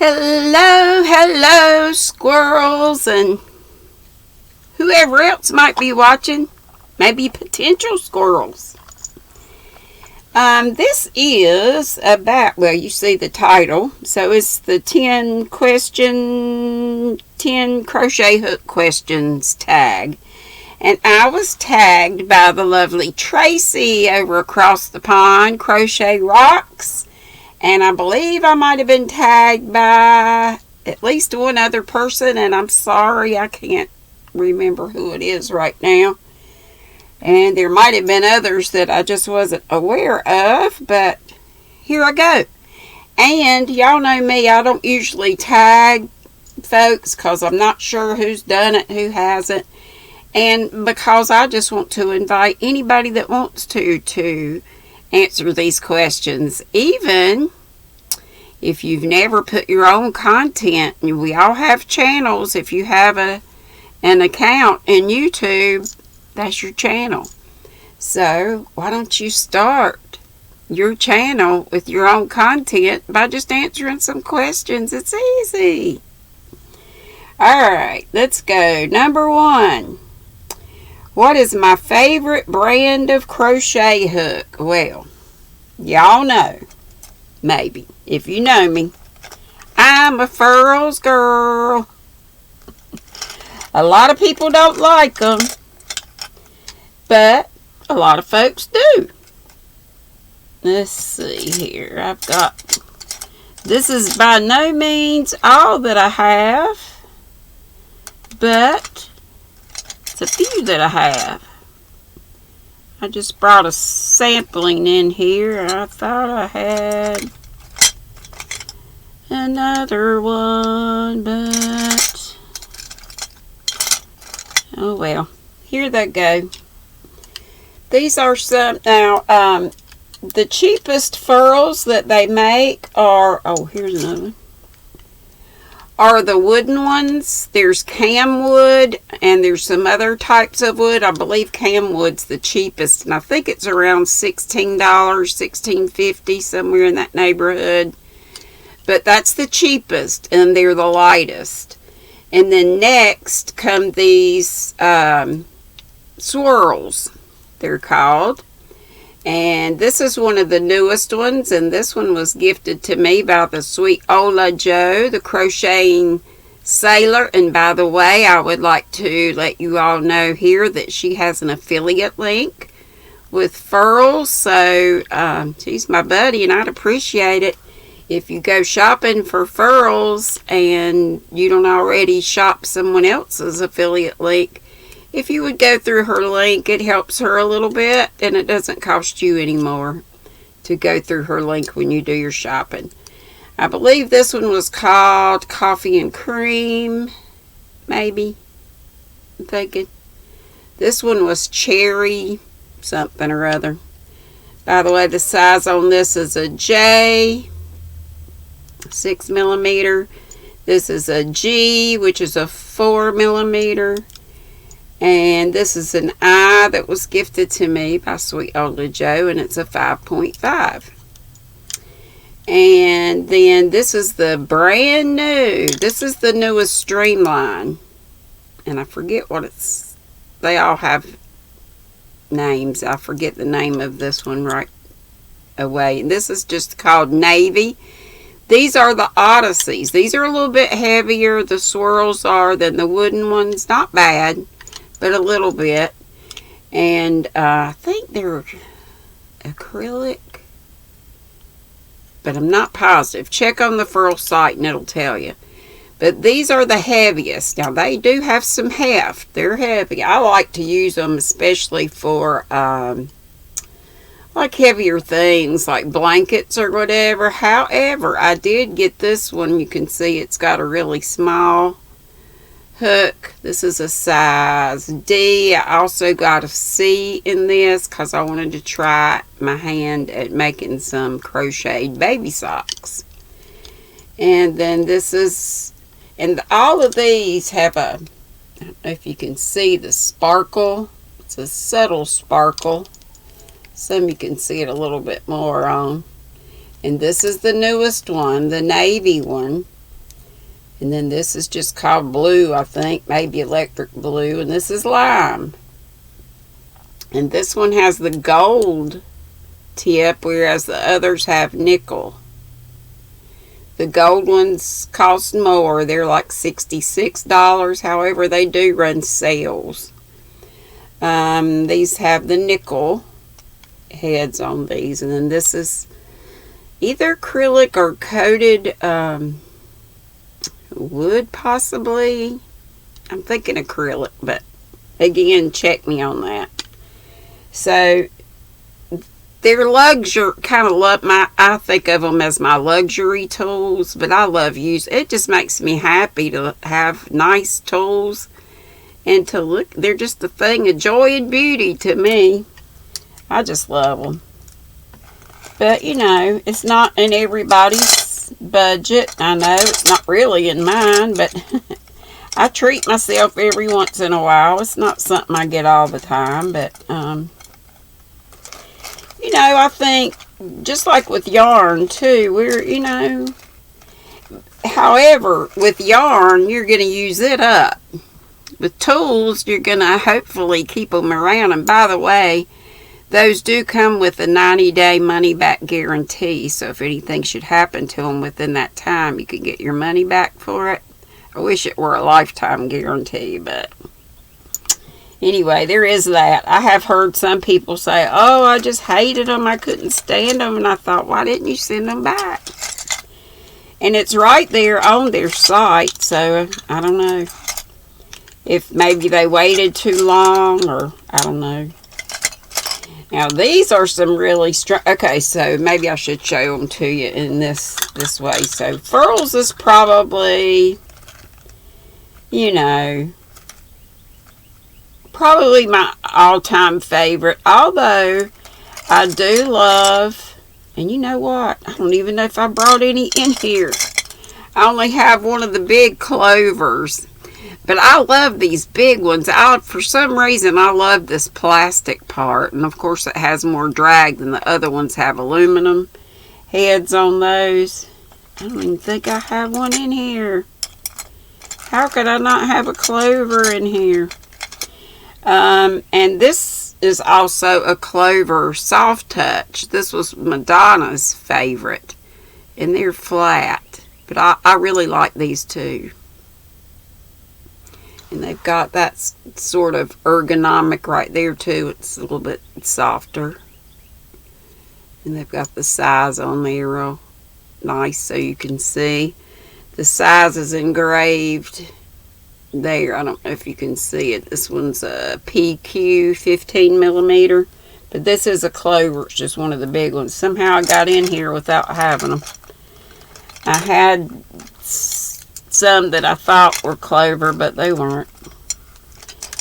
Hello, hello, squirrels, and whoever else might be watching. Maybe potential squirrels. This is about, well, you see the title. So it's the 10 crochet hook questions tag. And I was tagged by the lovely Tracy over across the pond, Crochet Rocks. And I believe I might have been tagged by at least one other person, and I'm sorry I can't remember who it is right now. And there might have been others that I just wasn't aware of, but here I go. And y'all know me, I don't usually tag folks because I'm not sure who's done it, who hasn't. And because I just want to invite anybody that wants to answer these questions, even if you've never put your own content. We all have channels. If you have an account in YouTube, that's your channel. So why don't you start your channel with your own content by just answering some questions? It's easy. Alright, let's go. Number 1. What is my favorite brand of crochet hook? Well, y'all know, maybe, if you know me, I'm a Furls girl. A lot of people don't like them, but a lot of folks do. Let's see here. I've got, this is by no means all that I have, but a few that I have. I just brought a sampling in here. I thought I had another one, but oh well. Here they go. These are some, now the cheapest furls that they make are, oh, here's another one, are the wooden ones. There's camwood and there's some other types of wood. I believe camwood's the cheapest, and I think it's around $16, $16.50, somewhere in that neighborhood. But that's the cheapest, and they're the lightest. And then next come these swirls, they're called. And this is one of the newest ones, and this one was gifted to me by the sweet Ola Joe, the crocheting sailor. And by the way, I would like to let you all know here that she has an affiliate link with Furls. So she's my buddy, and I'd appreciate it if you go shopping for Furls and you don't already shop someone else's affiliate link. If you would go through her link, it helps her a little bit, and it doesn't cost you any more to go through her link when you do your shopping. I believe this one was called Coffee and Cream, maybe, I'm thinking. This one was Cherry something or other. By the way, the size on this is a J, 6mm. This is a G, which is a 4mm. And this is an I that was gifted to me by sweet Ola Joe, and it's a 5.5. And then this is the brand new. This is the newest Streamline. And I forget what it's, they all have names. I forget the name of this one right away. And this is just called Navy. These are the Odysseys. These are a little bit heavier, the swirls are, than the wooden ones. Not bad, but a little bit. And I think they're acrylic, but I'm not positive. Check on the Furl site and it'll tell you. But these are the heaviest. Now they do have some heft. They're heavy. I like to use them especially for like heavier things like blankets or whatever. However, I did get this one. You can see it's got a really small hook. This is a size D. I also got a C in this because I wanted to try my hand at making some crocheted baby socks. And then this is, and all of these have a, I don't know if you can see the sparkle. It's a subtle sparkle. Some you can see it a little bit more on. And this is the newest one, the navy one. And then this is just called blue, I think, maybe electric blue. And this is lime. And this one has the gold tip, whereas the others have nickel. The gold ones cost more. They're like $66. However, they do run sales. These have the nickel heads on these. And then this is either acrylic or coated wood, possibly. I'm thinking acrylic, but again, check me on that. So they're luxury, kind of I think of them as my luxury tools, but I love using it. Just makes me happy to have nice tools and to look. They're just a thing of joy and beauty to me. I just love them. But you know, it's not in everybody's budget. I know it's not really in mine, but I treat myself every once in a while. It's not something I get all the time, but you know, I think just like with yarn too, however, with yarn, you're going to use it up. With tools, you're going to hopefully keep them around. And by the way, those do come with a 90-day money-back guarantee. So if anything should happen to them within that time, you can get your money back for it. I wish it were a lifetime guarantee, but anyway, there is that. I have heard some people say, oh, I just hated them. I couldn't stand them. And I thought, why didn't you send them back? And it's right there on their site. So, I don't know if maybe they waited too long or I don't know. Now, these are some really strong. Okay, so maybe I should show them to you in this way. So, Furls is probably, you know, probably my all-time favorite, although I do love, and you know what, I don't even know if I brought any in here. I only have one of the big clovers, but I love these big ones. For some reason, I love this plastic part, and of course it has more drag than the other ones have aluminum heads on those. I don't even think I have one in here. How could I not have a clover in here? And this is also a clover soft touch. This was Madonna's favorite. And they're flat. But I really like these too. And they've got that sort of ergonomic right there too. It's a little bit softer. And they've got the size on there real nice so you can see. The size is engraved there. I don't know if you can see it. This one's a PQ 15 millimeter, but this is a clover. It's just one of the big ones. Somehow I got in here without having them. I had some that I thought were clover, but they weren't.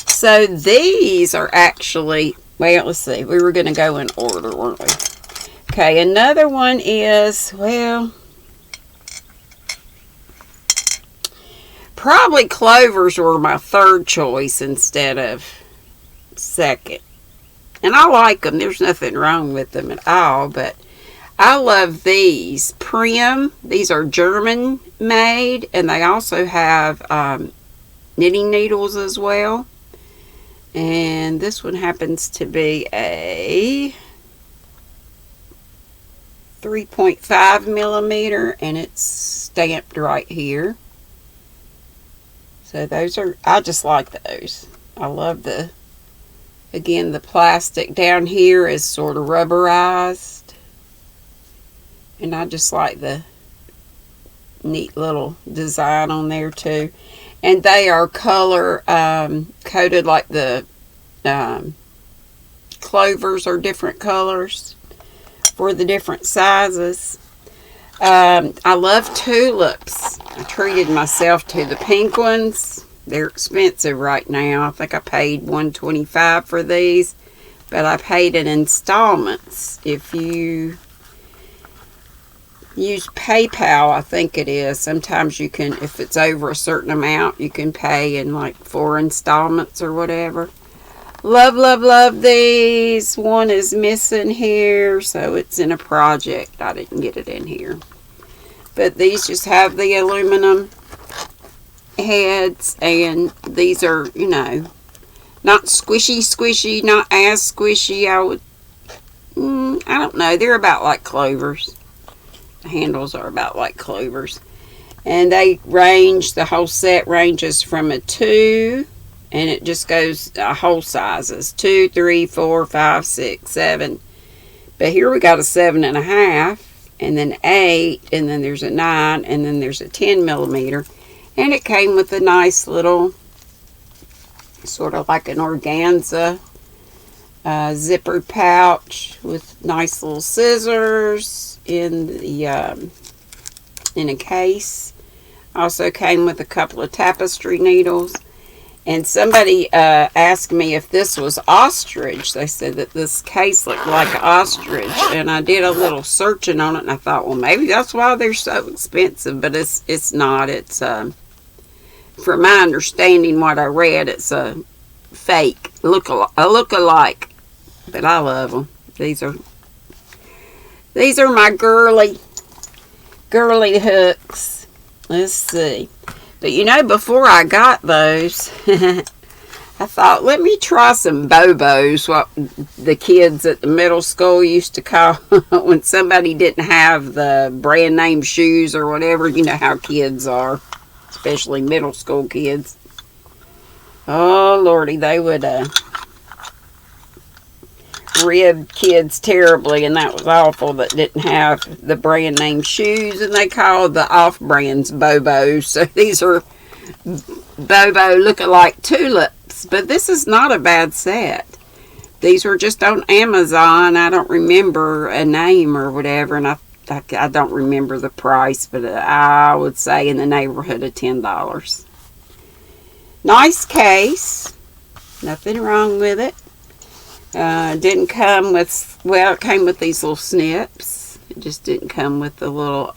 So these are actually, well, let's see. We were going to go in order, weren't we? Okay, another one is, well, probably clovers were my third choice instead of second. And I like them. There's nothing wrong with them at all. But I love these. Prim. These are German made. And they also have knitting needles as well. And this one happens to be a 3.5 millimeter. And it's stamped right here. So those are, I just like those. I love again, the plastic down here is sort of rubberized. And I just like the neat little design on there too. And they are color coded like the clovers are different colors for the different sizes. I love tulips. I treated myself to the pink ones. They're expensive right now. I think I paid $125 for these, but I paid in installments. If you use PayPal, I think it is. Sometimes you can, if it's over a certain amount, you can pay in like 4 installments or whatever. Love, love, love these. One is missing here, so it's in a project. I didn't get it in here. But these just have the aluminum heads, and these are, you know, not squishy, not as squishy. I don't know, they're about like clovers. The handles are about like clovers. And they range, the whole set ranges from a 2, and it just goes whole sizes, 2, 3, 4, 5, 6, 7. But here we got a 7.5, and then 8, and then there's a 9, and then there's a 10 millimeter. And it came with a nice little, sort of like an organza zipper pouch with nice little scissors in the in a case. Also came with a couple of tapestry needles. And somebody asked me if this was ostrich. They said that this case looked like ostrich. And I did a little searching on it, and I thought, well, maybe that's why they're so expensive. But it's not. It's, from my understanding, what I read, it's a fake, a look-alike. But I love them. These are my girly hooks. Let's see. But you know, before I got those, I thought, let me try some Bobos, what the kids at the middle school used to call when somebody didn't have the brand name shoes or whatever. You know how kids are, especially middle school kids. Oh, Lordy, they would rib kids terribly, and that was awful, that didn't have the brand name shoes, and they called the off-brands Bobos. So these are Bobo look-alike tulips, but this is not a bad set. These were just on Amazon. I don't remember a name or whatever, and I don't remember the price, but I would say in the neighborhood of $10. Nice case. Nothing wrong with it. Didn't come with, well, it came with these little snips. It just didn't come with the little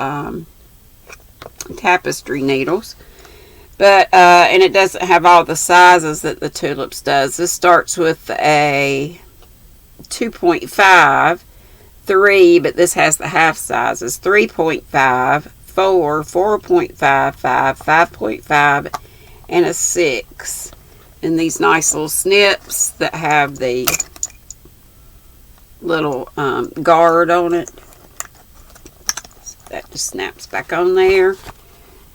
tapestry needles. But, and it doesn't have all the sizes that the tulips does. This starts with a 2.5, 3, but this has the half sizes, 3.5, 4, 4.5, 5, 5.5, and a 6. And these nice little snips that have the little guard on it. So that just snaps back on there.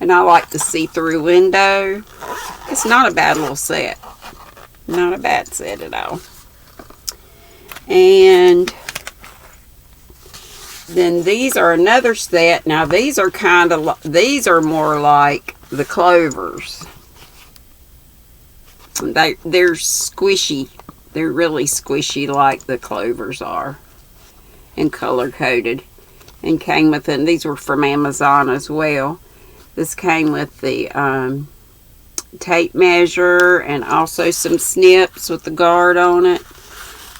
And I like the see-through window. It's not a bad little set. Not a bad set at all. And then these are another set. Now these are these are more like the clovers. They're squishy. They're really squishy like the clovers are. And color-coded. And came with it. These were from Amazon as well. This came with the tape measure and also some snips with the guard on it.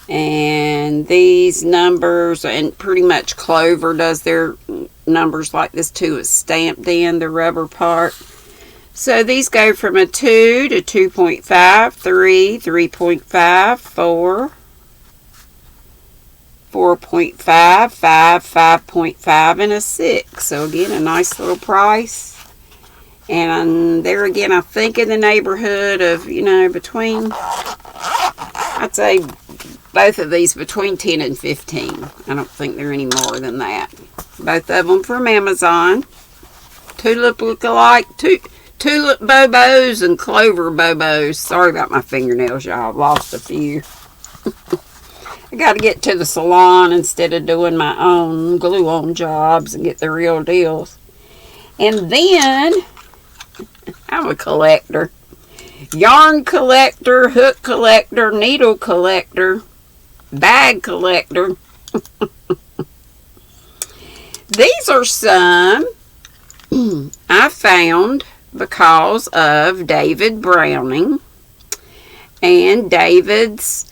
And these numbers, and pretty much Clover does their numbers like this too. It's stamped in the rubber part. So these go from a 2 to 2.5, 3, 3.5, 4, 4.5, 5, 5.5, and a 6. So again, a nice little price. And there again, I think in the neighborhood of, you know, between, I'd say both of these between 10 and 15. I don't think they're any more than that. Both of them from Amazon. Tulip look-alike, tulip Bobos and clover Bobos. Sorry about my fingernails, y'all. I've lost a few. I got to get to the salon instead of doing my own glue-on jobs and get the real deals. And then, I'm a collector. Yarn collector, hook collector, needle collector, bag collector. These are some I found because of David Browning and David's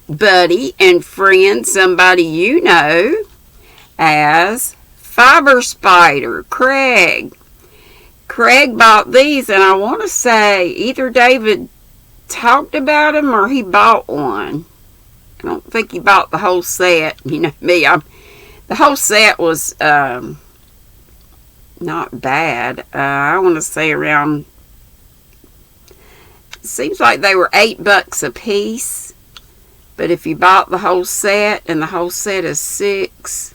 buddy and friend, somebody you know as Fiber Spider, Craig. Craig bought these, and I want to say either David talked about them or he bought one. I don't think he bought the whole set. You know me, the whole set was not bad. I want to say around, seems like they were $8 a piece. But if you bought the whole set, and the whole set is 6,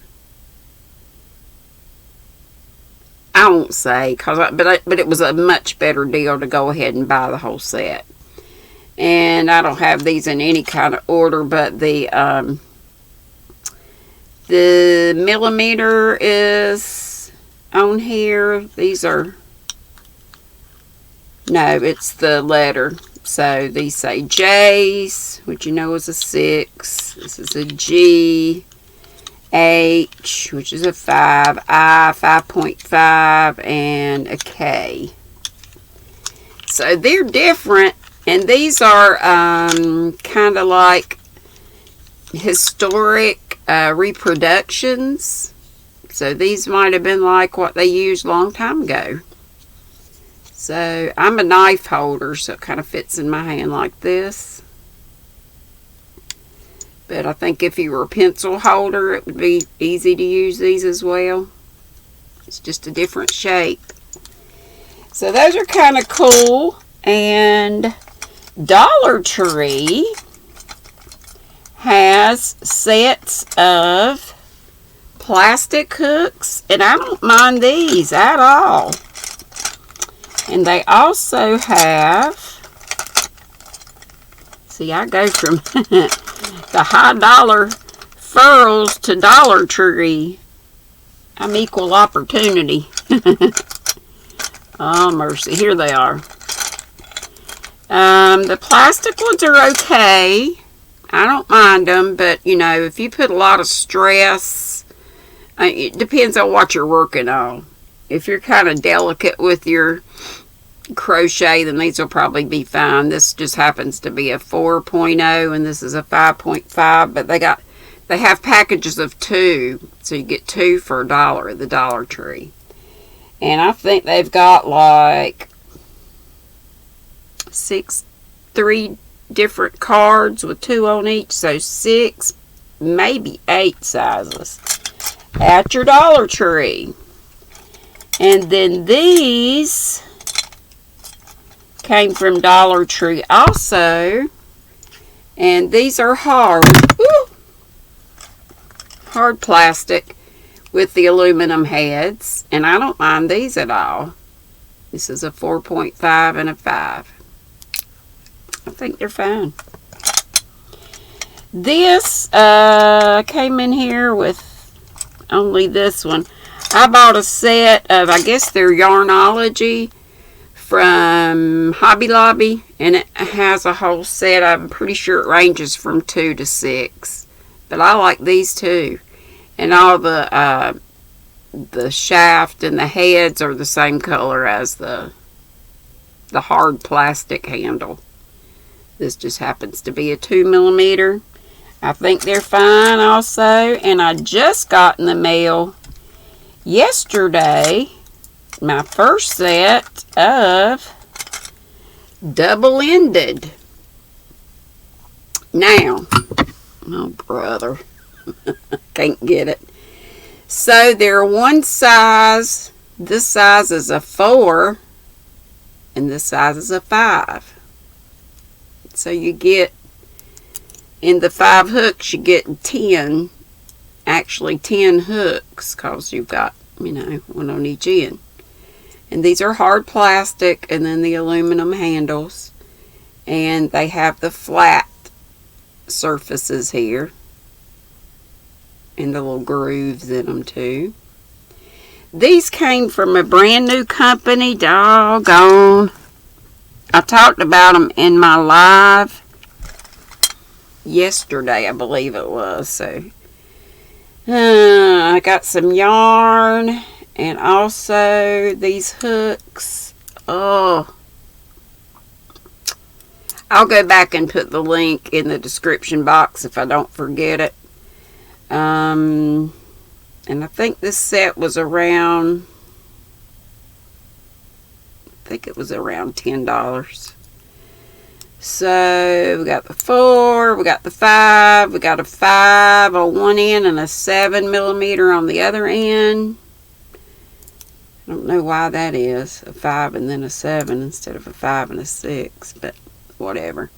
I won't say, but it was a much better deal to go ahead and buy the whole set. And I don't have these in any kind of order, but the millimeter is on here. These are, no, it's the letter. So these say J's, which you know is a 6. This is a G, H, which is a 5, I, 5.5, and a K. So they're different, and these are kind of like historic reproductions. So these might have been like what they used a long time ago. So I'm a knife holder, so it kind of fits in my hand like this. But I think if you were a pencil holder, it would be easy to use these as well. It's just a different shape. So those are kind of cool. And Dollar Tree has sets of plastic hooks, and I don't mind these at all. And they also have, see, I go from the high dollar furls to Dollar Tree. I'm equal opportunity. Oh, mercy. Here they are. The plastic ones are okay. I don't mind them, but, you know, if you put a lot of stress, it depends on what you're working on. If you're kind of delicate with your crochet, then these will probably be fine. This just happens to be a 4.0, and this is a 5.5, but they have packages of 2, so you get 2 for $1 at the Dollar Tree. And I think they've got like 3 different cards with 2 on each, so 6, maybe 8 sizes at your Dollar Tree. And then these came from Dollar Tree also, and these are hard plastic with the aluminum heads, and I don't mind these at all. This is a 4.5 and a 5. I think they're fine. This came in here with only this one. I bought a set of, I guess they're Yarnology from Hobby Lobby, and it has a whole set. I'm pretty sure it ranges from 2 to 6, but I like these too. And all the shaft and the heads are the same color as the hard plastic handle. This just happens to be a 2mm. I think they're fine also. And I just got in the mail yesterday my first set of double-ended. Now, oh brother, can't get it. So they're one size. This size is a 4, and this size is a 5. So you get, in the 5 hooks, you get 10, actually 10 hooks, because you've got, you know, one on each end. And these are hard plastic, and then the aluminum handles. And they have the flat surfaces here. And the little grooves in them too. These came from a brand new company, doggone. I talked about them in my live yesterday, I believe it was. So I got some yarn. And also these hooks. Oh, I'll go back and put the link in the description box if I don't forget it. And I think this set was around, I think it was around $10. So we got the 4, we got the 5, we got a 5 on one end and a 7mm on the other end. don't know why that is. A 5 and then a 7 instead of a 5 and a 6, but whatever.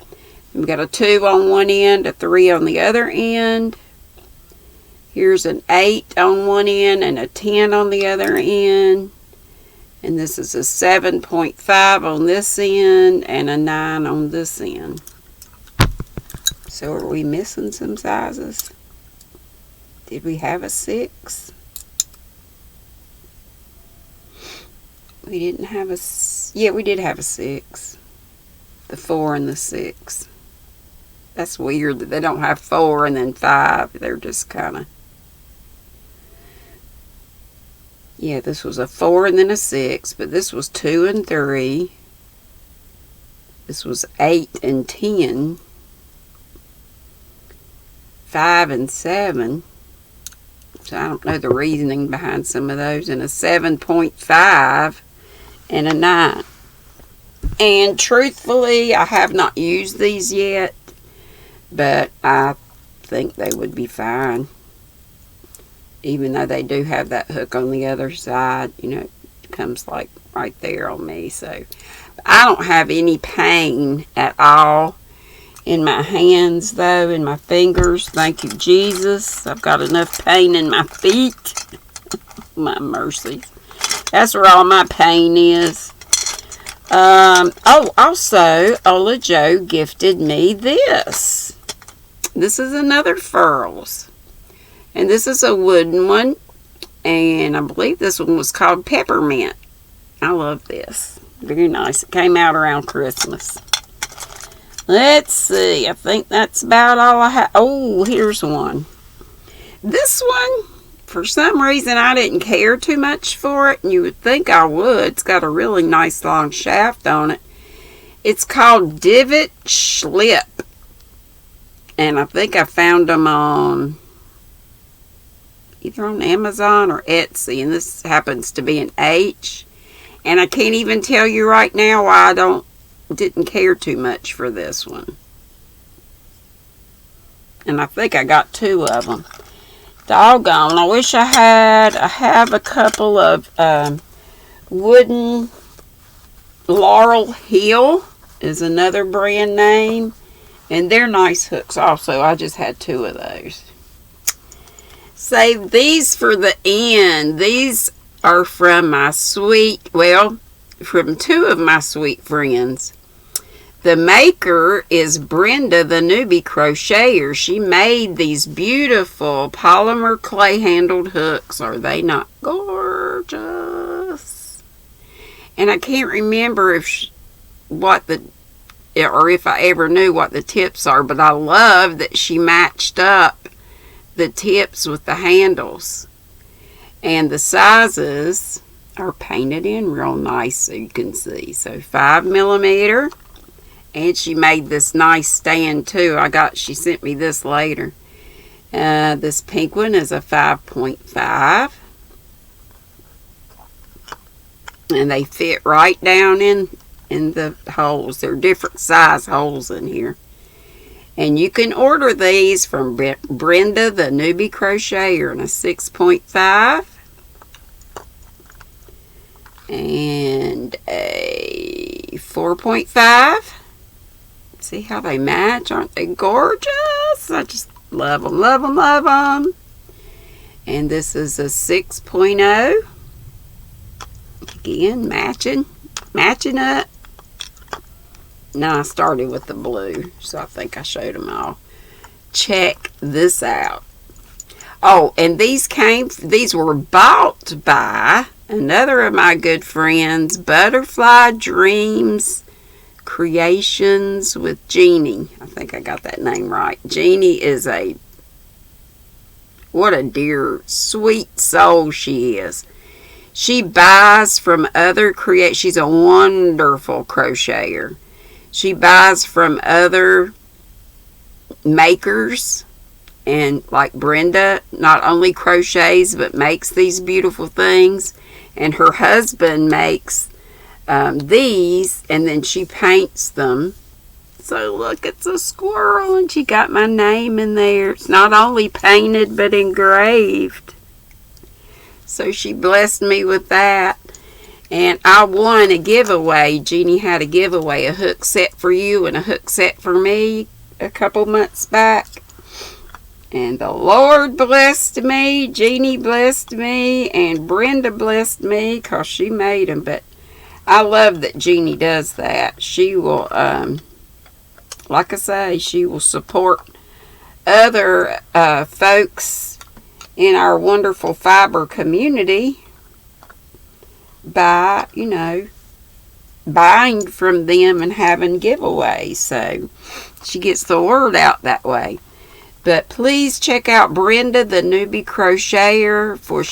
We've got a 2 on one end, a 3 on the other end. Here's an 8 on one end and a 10 on the other end. And this is a 7.5 on this end and a 9 on this end. So are we missing some sizes? Did we have a 6? We didn't have a... Yeah, we did have a 6. The 4 and the 6. That's weird that they don't have 4 and then 5. They're just kind of... Yeah, this was a 4 and then a 6, but this was 2 and 3. This was 8 and 10. 5 and 7. So I don't know the reasoning behind some of those. And a 7.5 and a 9. And truthfully, I have not used these yet, but I think they would be fine. Even though they do have that hook on the other side, you know, it comes like right there on me. So I don't have any pain at all in my hands, though, in my fingers. Thank you, Jesus. I've got enough pain in my feet. My mercy. That's where all my pain is. Oh, also, Ola Joe gifted me this. This is another Furls. And this is a wooden one. And I believe this one was called Peppermint. I love this. Very nice. It came out around Christmas. Let's see. I think that's about all I have. Oh, here's one. This one, for some reason, I didn't care too much for it. And you would think I would. It's got a really nice long shaft on it. It's called Divot Schlip. And I think I found them on... either on Amazon or Etsy, and this happens to be an H. And I can't even tell you right now why I didn't care too much for this one. And I think I got 2 of them. Doggone, I wish I have a couple of wooden Laurel Hill is another brand name. And they're nice hooks also. I just had 2 of those. Save these for the end. These are from my from 2 of my sweet friends. The maker is Brenda, the newbie crocheter. She made these beautiful polymer clay handled hooks. Are they not gorgeous? And I can't remember if I ever knew what the tips are, but I love that she matched up the tips with the handles. And the sizes are painted in real nice so you can see. So 5mm. And she made this nice stand too. She sent me this later. This pink one is a 5.5. And they fit right down in the holes. There are different size holes in here. And you can order these from Brenda, the newbie crocheter, in a 6.5 and a 4.5. See how they match? Aren't they gorgeous? I just love them, love them, love them. And this is a 6.0. Again, matching up. Now I started with the blue, so I think I showed them all. Check this out. Oh, and these were bought by another of my good friends, Butterfly Dreams Creations with Jeannie. I think I got that name right. Jeannie is what a dear, sweet soul she is. She buys from other she's a wonderful crocheter. She buys from other makers, and like Brenda, not only crochets but makes these beautiful things. And her husband makes these, and then she paints them. So look, it's a squirrel, and she got my name in there. It's not only painted but engraved. So she blessed me with that. And I won a giveaway. Jeannie had a giveaway, a hook set for you and a hook set for me a couple months back. And the Lord blessed me, Jeannie blessed me, and Brenda blessed me because she made them. But I love that Jeannie does that. She will, like I say, she will support other folks in our wonderful fiber community by, buying from them and having giveaways. So she gets the word out that way. But please check out Brenda, the newbie crocheter, for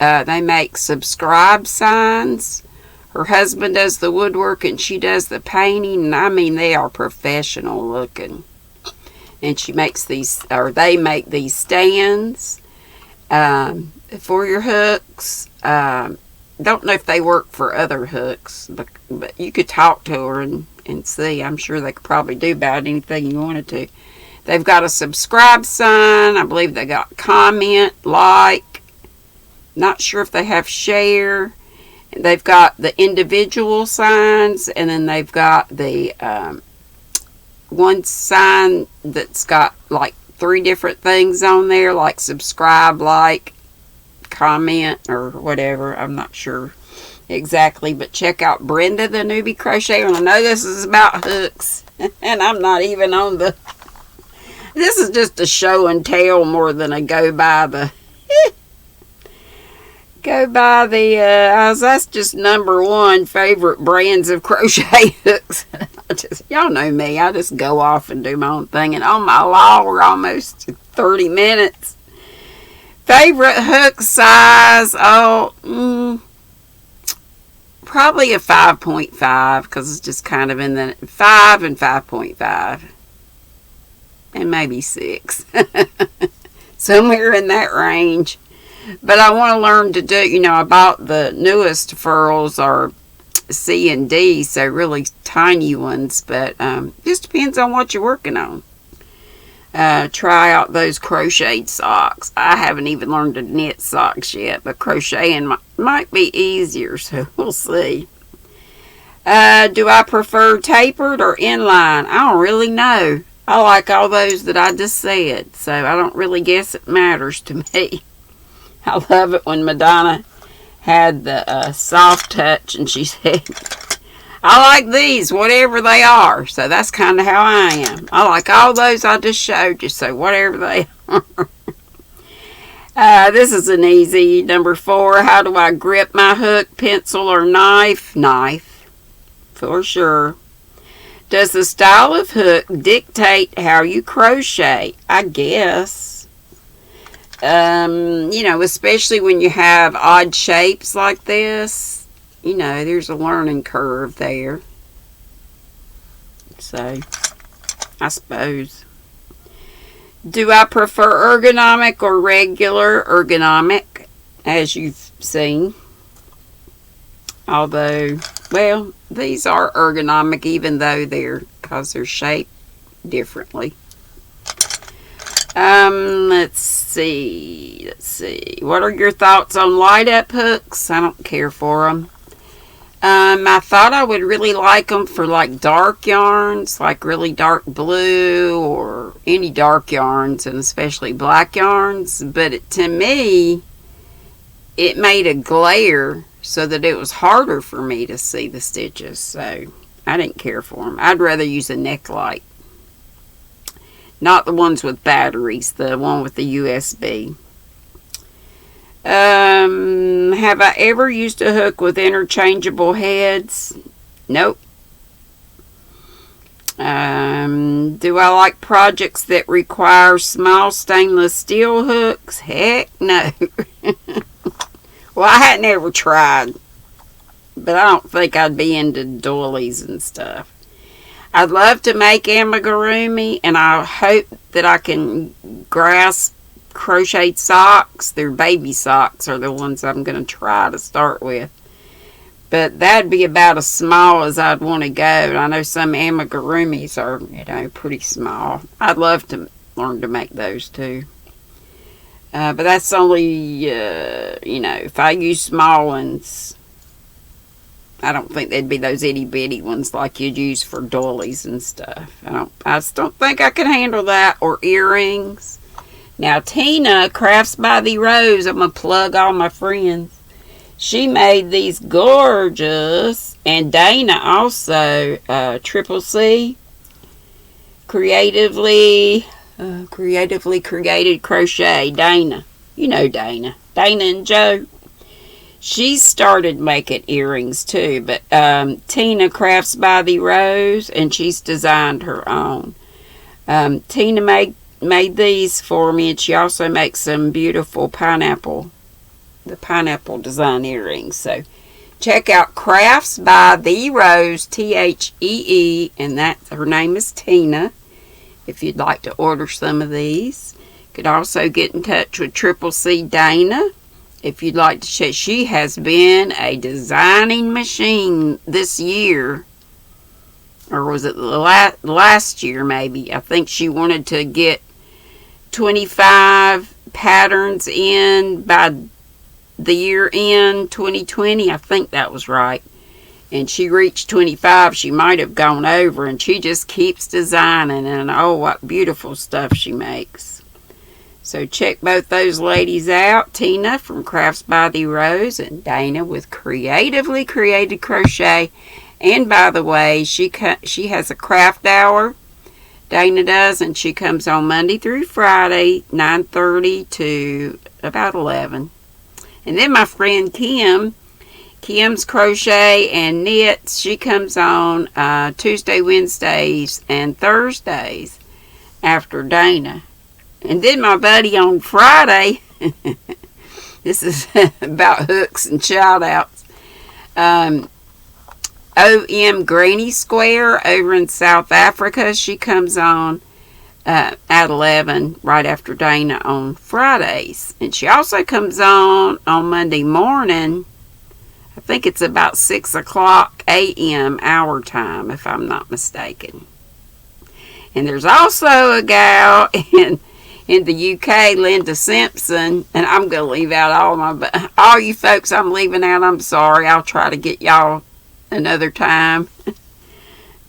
they make subscribe signs. Her husband does the woodwork and she does the painting. And I mean, they are professional looking. And she makes they make these stands for your hooks. Don't know if they work for other hooks, but you could talk to her and see. I'm sure they could probably do about anything you wanted to. They've got a subscribe sign. I believe they got comment, like. Not sure if they have share. They've got the individual signs, and then they've got the one sign that's got like 3 different things on there, like subscribe, like, comment, or whatever. I'm not sure exactly, but check out Brenda, the newbie crocheter. And I know this is about hooks, and I'm not even on the... This is just a show and tell more than a go by the... that's just number 1 favorite brands of crochet hooks. Y'all know me, I just go off and do my own thing. And oh my Lord, we're almost 30 minutes. Favorite hook size, probably a 5.5, because it's just kind of in the 5 and 5.5. And maybe 6. Somewhere in that range. But I want to learn to do, I bought the newest furls are C and D, so really tiny ones. But just depends on what you're working on. Try out those crocheted socks. I haven't even learned to knit socks yet, but crocheting might be easier, so we'll see. Do I prefer tapered or inline? I don't really know. I like all those that I just said, so I don't really guess it matters to me. I love it when Madonna had the soft touch and she said, I like these, whatever they are. So that's kind of how I am. I like all those I just showed you, so whatever they are. This is an easy. Number 4, how do I grip my hook, pencil, or knife? Knife, for sure. Does the style of hook dictate how you crochet? I guess. Especially when you have odd shapes like this. There's a learning curve there. So, I suppose. Do I prefer ergonomic or regular? Ergonomic, as you've seen. Although, well, these are ergonomic even though because they're shaped differently. Let's see. What are your thoughts on light up hooks? I don't care for them. I thought I would really like them for like dark yarns, like really dark blue or any dark yarns, and especially black yarns. But to me, it made a glare so that it was harder for me to see the stitches. So I didn't care for them. I'd rather use a neck light. Not the ones with batteries, the one with the USB. Have I ever used a hook with interchangeable heads? Nope. Do I like projects that require small stainless steel hooks? Heck no. Well, I hadn't ever tried. But I don't think I'd be into doilies and stuff. I'd love to make amigurumi, and I hope that I can grasp crocheted socks. Their baby socks are the ones I'm going to try to start with. But that'd be about as small as I'd want to go. I know some amigurumis are, pretty small. I'd love to learn to make those too. But that's only, if I use small ones, I don't think they'd be those itty bitty ones like you'd use for doilies and stuff. I just don't think I could handle that. Or earrings. Now Tina, Crafts by the Rose, I'm going to plug all my friends. She made these gorgeous, and Dana also, Triple C, creatively created crochet. Dana, you know Dana and Joe. She started making earrings too, but Tina Crafts by the Rose, and she's designed her own. Tina made these for me, and she also makes some beautiful pineapple design earrings. So check out Crafts by the Rose, Thee, and her name is Tina, if you'd like to order some of these. You could also get in touch with Triple C Dana if you'd like to check. She has been a designing machine this year, or was it last year maybe? I think she wanted to get 25 patterns in by the year end 2020. I think that was right. And she reached 25. She might have gone over, and she just keeps designing, and oh, what beautiful stuff she makes. So check both those ladies out. Tina from Crafts by the Rose, and Dana with Creatively Created Crochet. And by the way, she has a craft hour, Dana does, and she comes on Monday through Friday, 9:30 to about 11. And then my friend Kim's Crochet and Knits, she comes on Tuesday, Wednesdays, and Thursdays after Dana. And then my buddy on Friday, this is about hooks and shout outs, OM Granny Square over in South Africa. She comes on at 11 right after Dana on Fridays. And she also comes on Monday morning. I think it's about 6 o'clock a.m. our time, if I'm not mistaken. And there's also a gal in the UK, Linda Simpson, and I'm going to leave out all you folks I'm leaving out, I'm sorry. I'll try to get y'all another time.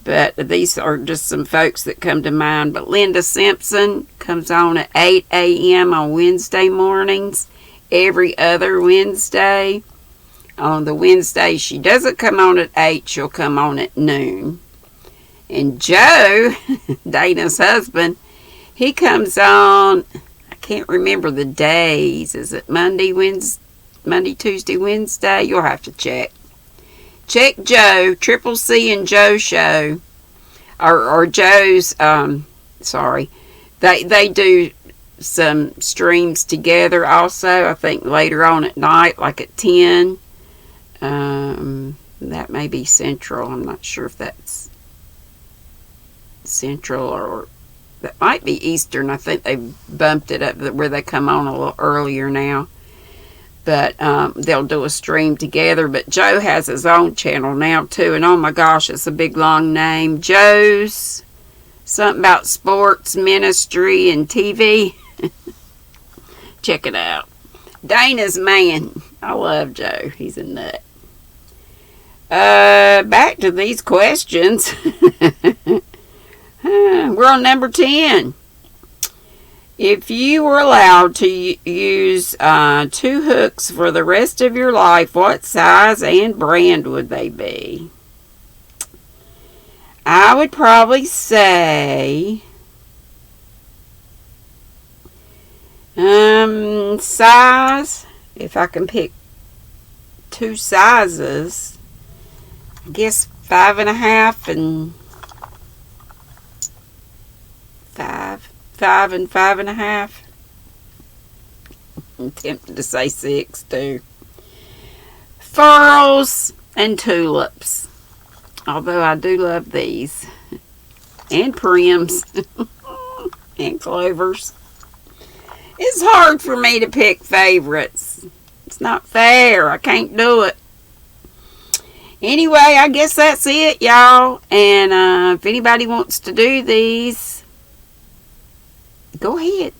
But these are just some folks that come to mind. But Linda Simpson comes on at 8 a.m. on Wednesday mornings, every other Wednesday. On the Wednesday she doesn't come on at 8, she'll come on at noon. And Joe, Dana's husband, he comes on, I can't remember the days. Is it Monday, Tuesday, Wednesday? You'll have to check. Check Joe, Triple C and Joe show, or Joe's, sorry. They do some streams together also, I think later on at night, like at 10. That may be Central. I'm not sure if that's Central or that might be Eastern. I think they bumped it up where they come on a little earlier now. But they'll do a stream together. But Joe has his own channel now too. And oh my gosh, it's a big long name. Joe's something about sports, ministry, and TV. Check it out. Dana's man. I love Joe. He's a nut. Back to these questions. We're on number 10. If you were allowed to use 2 hooks for the rest of your life, what size and brand would they be? I would probably say size, if I can pick 2 sizes, I guess 5.5 and 5 and 5.5. I'm tempted to say 6 too. Furls and tulips. Although I do love these. And prims. And clovers. It's hard for me to pick favorites. It's not fair. I can't do it. Anyway, I guess that's it, y'all. And if anybody wants to do these, go ahead.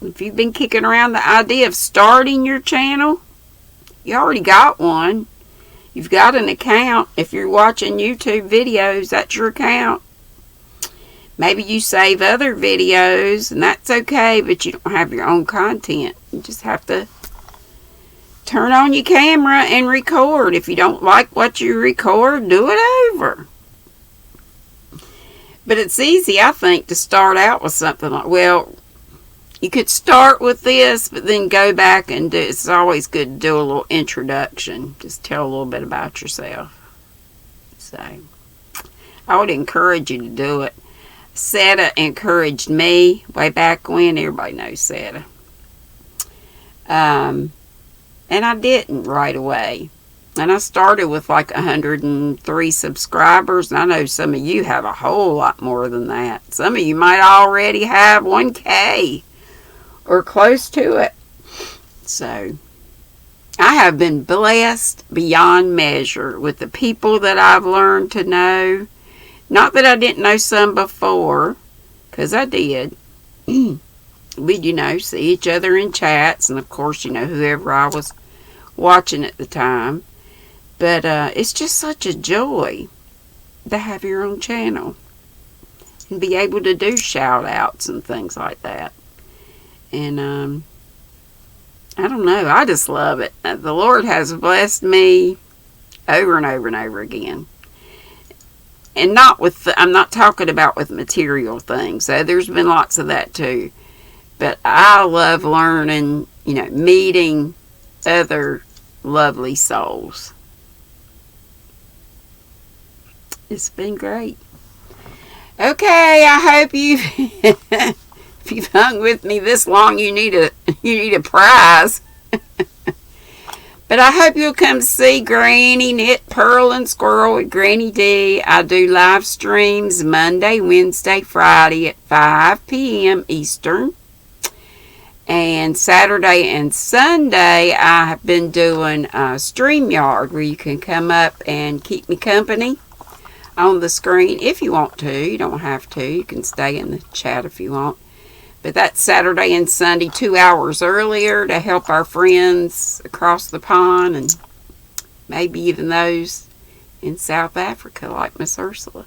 If you've been kicking around the idea of starting your channel, you already got one. You've got an account. If you're watching YouTube videos, that's your account. Maybe you save other videos, and that's okay, but you don't have your own content. You just have to turn on your camera and record. If you don't like what you record, do it over. But it's easy, I think, to start out with something like, well, you could start with this, but then go back and do, it's always good to do a little introduction. Just tell a little bit about yourself. So, I would encourage you to do it. Seta encouraged me way back when. Everybody knows Seta. And I didn't right away. And I started with like 103 subscribers. And I know some of you have a whole lot more than that. Some of you might already have 1K or close to it. So, I have been blessed beyond measure with the people that I've learned to know. Not that I didn't know some before, because I did. We'd, see each other in chats. And, of course, whoever I was watching at the time. But it's just such a joy to have your own channel and be able to do shout outs and things like that. And I don't know, I just love it. The Lord has blessed me over and over and over again. And not with, I'm not talking about with material things. So there's been lots of that too. But I love learning, meeting other lovely souls. It's been great. Okay, I hope if you've hung with me this long, you need a prize. But I hope you'll come see Granny Knit, Purl, and Squirrel with GrannyDee. I do live streams Monday, Wednesday, Friday at 5 p.m. Eastern. And Saturday and Sunday, I have been doing StreamYard, where you can come up and keep me company on the screen if you want to. You don't have to. You can stay in the chat if you want. But that's Saturday and Sunday 2 hours earlier to help our friends across the pond and maybe even those in South Africa like Miss Ursula.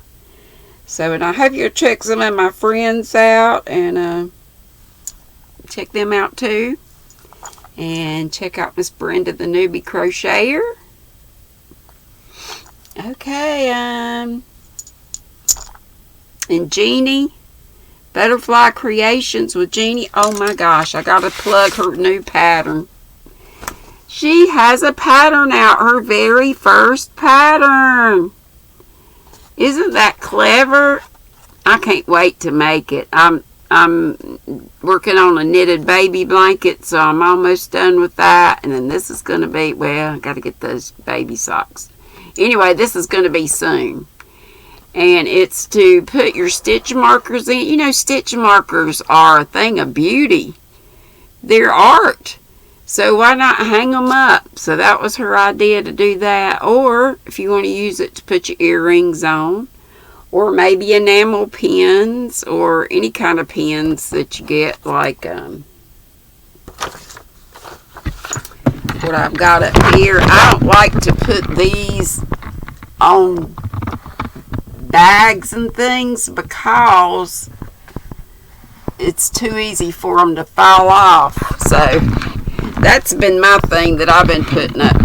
So, and I hope you'll check some of my friends out and check them out too. And check out Miss Brenda the Newbie Crocheter. Okay, and Jeannie, Butterfly Creations with Jeannie. Oh my gosh, I gotta plug her new pattern. She has a pattern out, her very first pattern. Isn't that clever? I can't wait to make it. I'm working on a knitted baby blanket, so I'm almost done with that. And then this is going to be, well, I got to get those baby socks. Anyway, this is going to be soon. And it's to put your stitch markers in. Stitch markers are a thing of beauty. They're art. So why not hang them up? So that was her idea, to do that. Or if you want to use it to put your earrings on. Or maybe enamel pins. Or any kind of pins that you get. Like what I've got up here. I don't like to put these on bags and things because it's too easy for them to fall off. So that's been my thing that I've been putting up.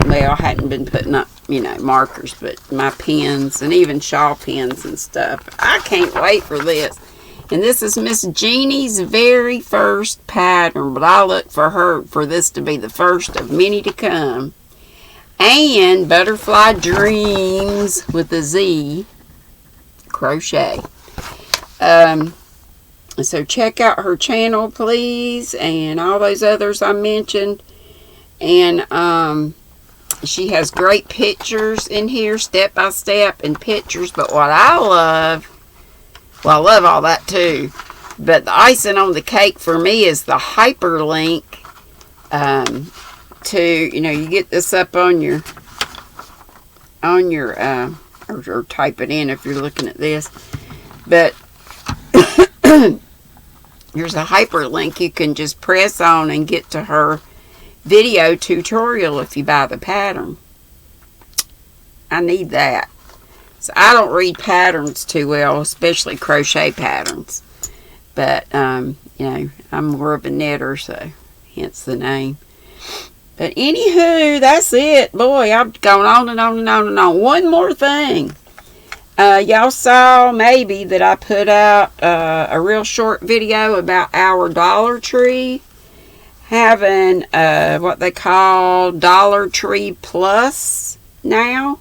Well, I hadn't been putting up, markers, but my pins and even shawl pins and stuff. I can't wait for this. And this is Miss Jeannie's very first pattern, but I look for this to be the first of many to come. And Butterfly Dreams with a Z crochet. So check out her channel, please, and all those others I mentioned. And she has great pictures in here, step by step, and pictures. But what I love, well, I love all that too, but the icing on the cake for me is the hyperlink to, you get this up on your or type it in if you're looking at this, but there's a hyperlink you can just press on and get to her video tutorial if you buy the pattern. I need that. So I don't read patterns too well, especially crochet patterns. But, you know, I'm more of a knitter, so hence the name. But anywho, that's it. Boy, I've gone on and on and on and on. One more thing. Y'all saw maybe that I put out a real short video about our Dollar Tree having what they call Dollar Tree Plus now.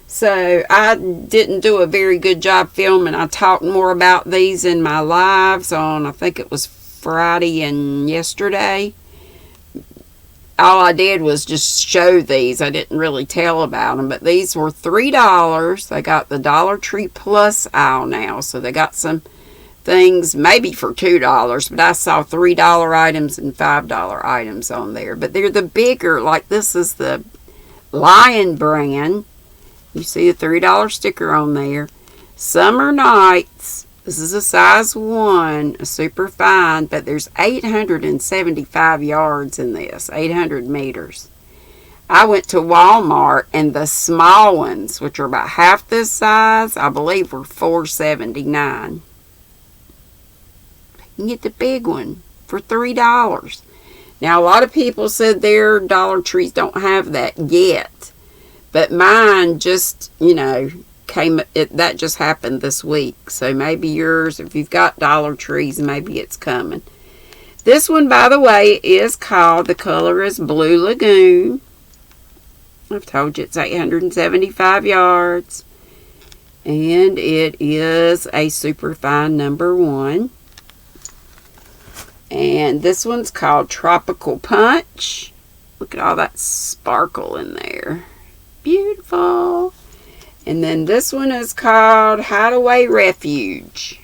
So I didn't do a very good job filming. I talked more about these in my lives on, I think it was Friday and yesterday. All I did was just show these. I didn't really tell about them. But these were $3. They got the Dollar Tree Plus aisle now. So they got some things maybe for $2. But I saw $3 items and $5 items on there. But they're the bigger. Like this is the Lion brand. You see a $3 sticker on there. Summer Nights. This is a size 1, a super fine, but there's 875 yards in this, 800 meters. I went to Walmart, and the small ones, which are about half this size, I believe were $4.79. You can get the big one for $3. Now, a lot of people said their Dollar Trees don't have that yet, but mine just, you know, that just happened this week. So maybe yours, if you've got Dollar Trees, maybe it's coming. This one, by the way, is called, the color is Blue Lagoon. I've told you it's 875 yards. And it is a super fine number 1. And this one's called Tropical Punch. Look at all that sparkle in there. Beautiful. And then this one is called Hideaway Refuge.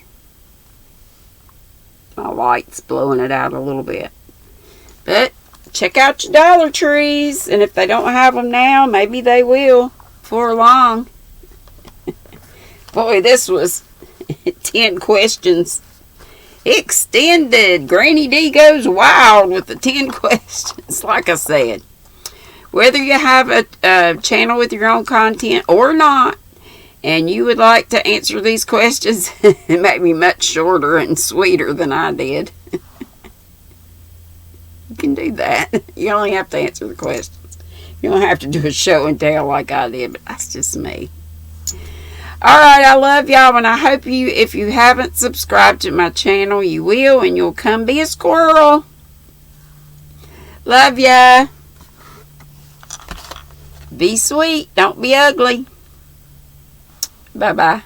My light's blowing it out a little bit. But check out your Dollar Trees. And if they don't have them now, maybe they will before long. Boy, this was 10 questions. Extended. GrannyDee goes wild with the 10 questions, like I said. Whether you have a channel with your own content or not, and you would like to answer these questions, it may be much shorter and sweeter than I did. You can do that. You only have to answer the questions. You don't have to do a show and tell like I did, but that's just me. Alright, I love y'all, and I hope you, if you haven't subscribed to my channel, you will, and you'll come be a squirrel. Love ya. Be sweet. Don't be ugly. Bye-bye.